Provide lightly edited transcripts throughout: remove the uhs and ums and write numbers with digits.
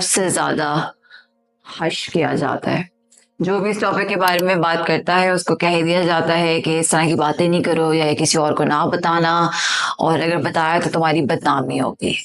से ज़्यादा हश किया जाता है। जो भी इस टॉपिक के बारे में बात करता है उसको कह दिया जाता है कि इस तरह की बातें नहीं करो या किसी और को ना बताना, और अगर बताया तो तुम्हारी बदनामी होगी।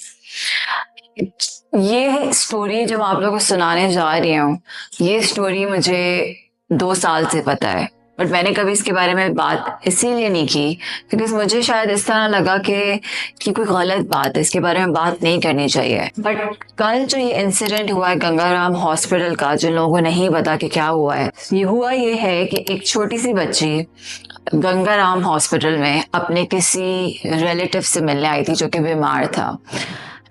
ये स्टोरी जब आप लोगों को सुनाने जा रही हूँ, ये स्टोरी मुझे 2 साल से पता है, बट मैंने कभी इसके बारे में बात इसीलिए नहीं की क्योंकि मुझे शायद इस तरह लगा कि कोई गलत बात है, इसके बारे में बात नहीं करनी चाहिए। बट कल जो ये इंसिडेंट हुआ है गंगाराम हॉस्पिटल का, जिन लोगों को नहीं पता कि क्या हुआ है, ये है कि एक छोटी सी बच्ची गंगाराम हॉस्पिटल में अपने किसी रिलेटिव से मिलने आई थी जो कि बीमार था,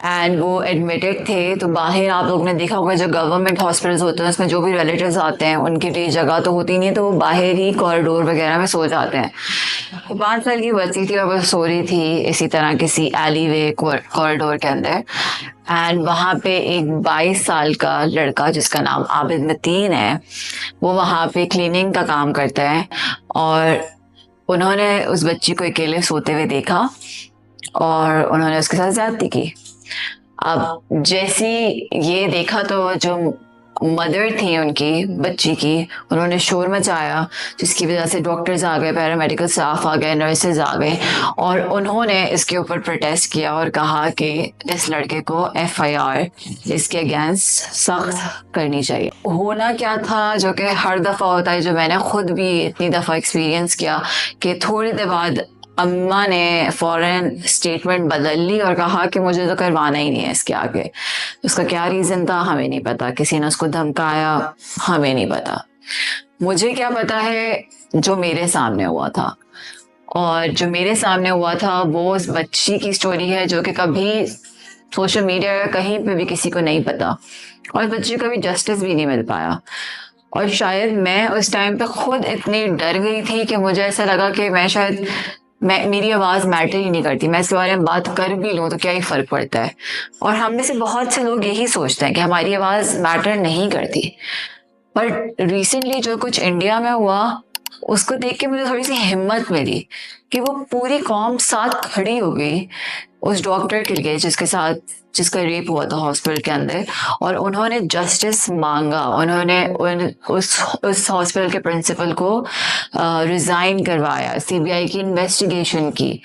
एंड वो एडमिटेड थे। तो बाहर आप लोगों ने देखा होगा जो गवर्नमेंट हॉस्पिटल्स होते हैं उसमें जो भी रिलेटिव्स आते हैं उनके लिए जगह तो होती नहीं है, तो वो बाहर ही कॉरिडोर वगैरह में सो जाते हैं। 5 साल की बच्ची थी और वो सो रही थी इसी तरह किसी एलीवे कॉरिडोर के अंदर, एंड वहाँ पे एक 22 साल का लड़का जिसका नाम आबिद मतीन है, वो वहाँ पे क्लीनिंग का काम करता है, और उन्होंने उस बच्ची को अकेले सोते हुए देखा और उन्होंने उसके साथ ज्यादती की। अब जैसी ये देखा तो जो मदर थी उनकी बच्ची की, उन्होंने शोर मचाया जिसकी वजह से डॉक्टर्स आ गए, पैरामेडिकल स्टाफ आ गए, नर्सेज आ गए, और उन्होंने इसके ऊपर प्रोटेस्ट किया और कहा कि इस लड़के को FIR इसके अगेंस्ट सख्त करनी चाहिए। होना क्या था जो कि हर दफ़ा होता है, जो मैंने खुद भी इतनी दफ़ा एक्सपीरियंस किया, कि थोड़ी देर बाद अम्मा ने फौरन स्टेटमेंट बदल ली और कहा कि मुझे तो करवाना ही नहीं है इसके आगे। उसका क्या रीज़न था हमें नहीं पता, किसी ने उसको धमकाया, हमें नहीं पता। मुझे क्या पता है जो मेरे सामने हुआ था, और जो मेरे सामने हुआ था वो उस बच्ची की स्टोरी है जो कि कभी सोशल मीडिया या कहीं पे भी किसी को नहीं पता, और बच्ची को कभी जस्टिस भी नहीं मिल पाया। और शायद मैं उस टाइम पे खुद इतनी डर गई थी कि मुझे ऐसा लगा कि मेरी आवाज़ मैटर ही नहीं करती, मैं इसके बारे में बात कर भी लूँ तो क्या ही फ़र्क पड़ता है। और हम में से बहुत से लोग यही सोचते हैं कि हमारी आवाज़ मैटर नहीं करती। पर रिसेंटली जो कुछ इंडिया में हुआ उसको देख के मुझे थोड़ी सी हिम्मत मिली कि वो पूरी कौम साथ खड़ी हो गई उस डॉक्टर के लिए जिसका रेप हुआ था हॉस्पिटल के अंदर, और उन्होंने जस्टिस मांगा। उन्होंने उस हॉस्पिटल के प्रिंसिपल को रिज़ाइन करवाया, CBI की इन्वेस्टिगेशन की,